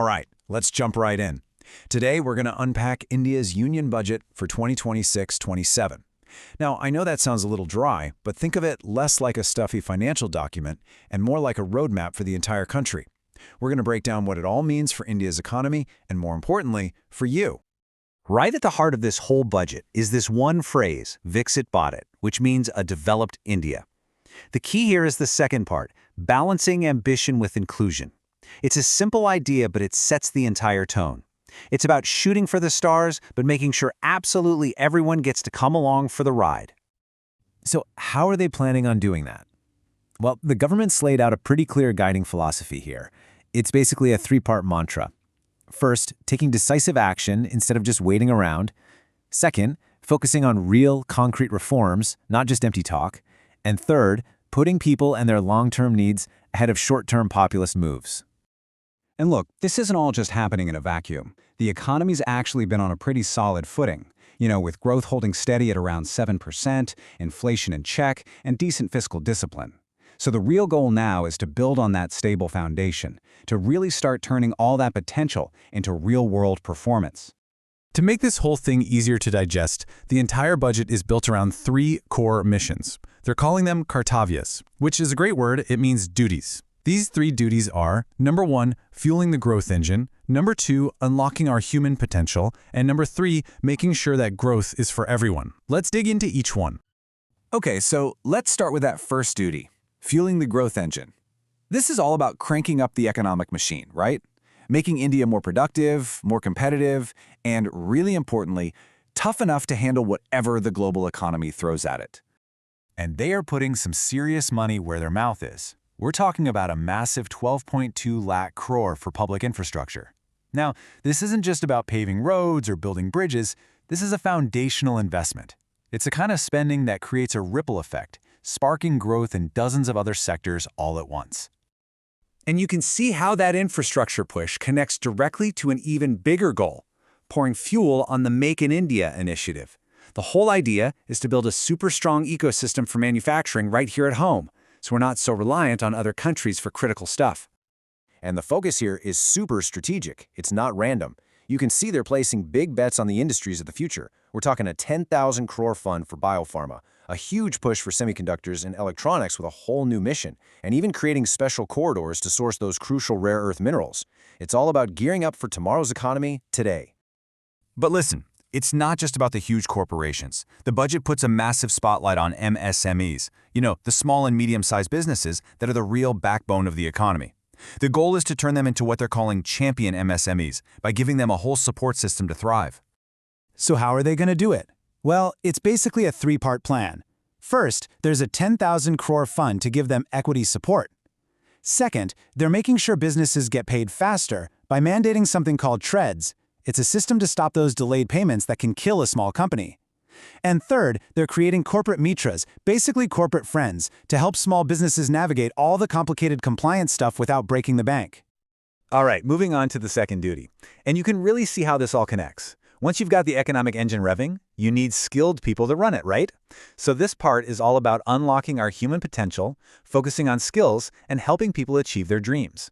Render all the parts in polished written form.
All right, let's jump right in. Today, we're going to unpack India's union budget for 2026-27. Now, I know that sounds a little dry, but think of it less like a stuffy financial document and more like a roadmap for the entire country. We're going to break down what it all means for India's economy and, more importantly, for you. Right at the heart of this whole budget is this one phrase, Viksit Bharat, which means a developed India. The key here is the second part, balancing ambition with inclusion. It's a simple idea, but it sets the entire tone. It's about shooting for the stars, but making sure absolutely everyone gets to come along for the ride. So how are they planning on doing that? Well, the government's laid out a pretty clear guiding philosophy here. It's basically a three-part mantra. First, taking decisive action instead of just waiting around. Second, focusing on real, concrete reforms, not just empty talk. And third, putting people and their long-term needs ahead of short-term populist moves. And look, this isn't all just happening in a vacuum. The economy's actually been on a pretty solid footing, with growth holding steady at around 7%, inflation in check, and decent fiscal discipline. So the real goal now is to build on that stable foundation, to really start turning all that potential into real-world performance. To make this whole thing easier to digest, the entire budget is built around three core missions. They're calling them kartavyas, which is a great word. It means duties. These three duties are, number 1, fueling the growth engine, number 2, unlocking our human potential, and number 3, making sure that growth is for everyone. Let's dig into each one. Okay, so let's start with that first duty, fueling the growth engine. This is all about cranking up the economic machine, right? Making India more productive, more competitive, and really importantly, tough enough to handle whatever the global economy throws at it. And they are putting some serious money where their mouth is. We're talking about a massive 12.2 lakh crore for public infrastructure. Now, this isn't just about paving roads or building bridges. This is a foundational investment. It's a kind of spending that creates a ripple effect, sparking growth in dozens of other sectors all at once. And you can see how that infrastructure push connects directly to an even bigger goal, pouring fuel on the Make in India initiative. The whole idea is to build a super strong ecosystem for manufacturing right here at home, so we're not so reliant on other countries for critical stuff. And the focus here is super strategic. It's not random. You can see they're placing big bets on the industries of the future. We're talking a 10,000 crore fund for biopharma, a huge push for semiconductors and electronics with a whole new mission, and even creating special corridors to source those crucial rare earth minerals. It's all about gearing up for tomorrow's economy today. But listen, it's not just about the huge corporations. The budget puts a massive spotlight on MSMEs, the small and medium-sized businesses that are the real backbone of the economy. The goal is to turn them into what they're calling champion MSMEs by giving them a whole support system to thrive. So how are they going to do it? Well, it's basically a three-part plan. First, there's a 10,000 crore fund to give them equity support. Second, they're making sure businesses get paid faster by mandating something called TREDS. It's a system to stop those delayed payments that can kill a small company. And third, they're creating corporate mitras, basically corporate friends, to help small businesses navigate all the complicated compliance stuff without breaking the bank. All right, moving on to the second duty. And you can really see how this all connects. Once you've got the economic engine revving, you need skilled people to run it, right? So this part is all about unlocking our human potential, focusing on skills, and helping people achieve their dreams.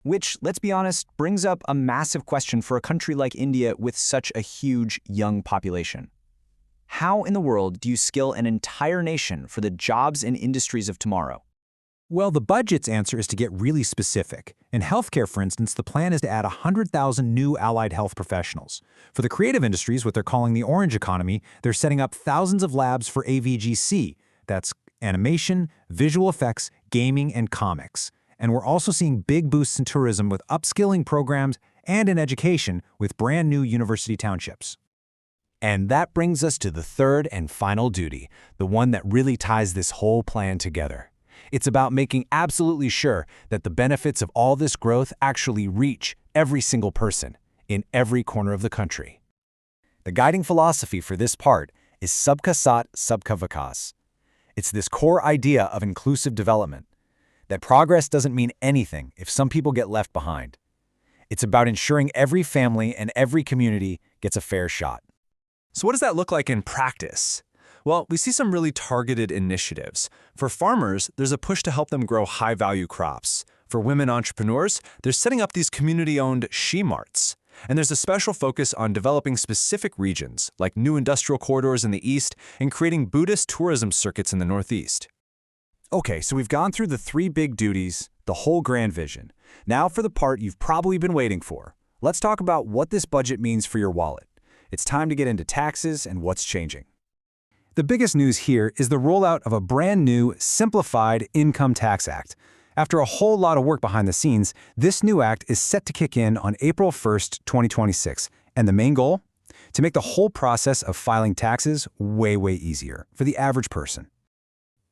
Which, let's be honest, brings up a massive question for a country like India with such a huge young population. How in the world do you skill an entire nation for the jobs and industries of tomorrow? Well, the budget's answer is to get really specific. In healthcare, for instance, the plan is to add 100,000 new allied health professionals. For the creative industries, what they're calling the orange economy, they're setting up thousands of labs for AVGC. That's animation, visual effects, gaming, and comics. And we're also seeing big boosts in tourism with upskilling programs and in education with brand new university townships. And that brings us to the third and final duty, the one that really ties this whole plan together. It's about making absolutely sure that the benefits of all this growth actually reach every single person in every corner of the country. The guiding philosophy for this part is Sabka Saath, Sabka Vikas. It's this core idea of inclusive development, that progress doesn't mean anything if some people get left behind. It's about ensuring every family and every community gets a fair shot. So what does that look like in practice? Well, we see some really targeted initiatives. For farmers, there's a push to help them grow high-value crops. For For women entrepreneurs, they're setting up these community-owned she-marts. And there's a special focus on developing specific regions, like new industrial corridors in the east and creating Buddhist tourism circuits in the northeast. Okay, so we've gone through the 3 big duties, the whole grand vision. Now for the part you've probably been waiting for. Let's talk about what this budget means for your wallet. It's time to get into taxes and what's changing. The biggest news here is the rollout of a brand new, simplified Income Tax Act. After a whole lot of work behind the scenes, this new act is set to kick in on April 1st, 2026. And the main goal? To make the whole process of filing taxes way easier for the average person.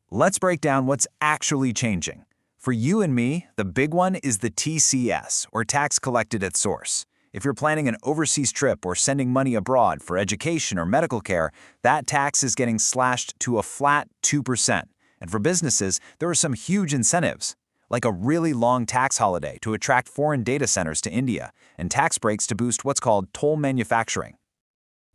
Let's break down what's actually changing. For you and me, the big one is the TCS, or Tax Collected at Source. If you're planning an overseas trip or sending money abroad for education or medical care, that tax is getting slashed to a flat 2%. And for businesses, there are some huge incentives, like a really long tax holiday to attract foreign data centers to India, and tax breaks to boost what's called toll manufacturing.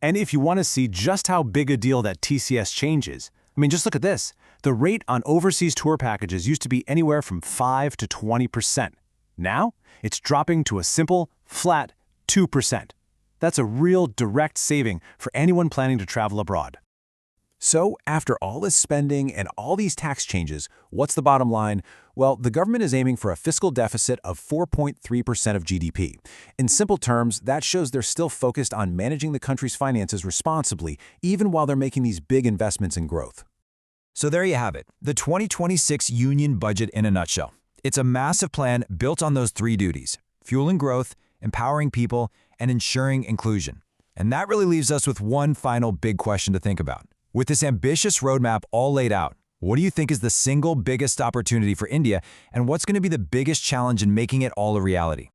And if you want to see just how big a deal that TCS changes, just look at this. The rate on overseas tour packages used to be anywhere from 5 to 20%. Now, it's dropping to a simple, flat 2%. That's a real direct saving for anyone planning to travel abroad. So, after all this spending and all these tax changes, what's the bottom line? Well, the government is aiming for a fiscal deficit of 4.3% of GDP. In simple terms, that shows they're still focused on managing the country's finances responsibly, even while they're making these big investments in growth. So there you have it, the 2026 Union Budget in a nutshell. It's a massive plan built on those 3 duties: fueling growth, empowering people, and ensuring inclusion. And that really leaves us with one final big question to think about. With this ambitious roadmap all laid out, what do you think is the single biggest opportunity for India, and what's going to be the biggest challenge in making it all a reality?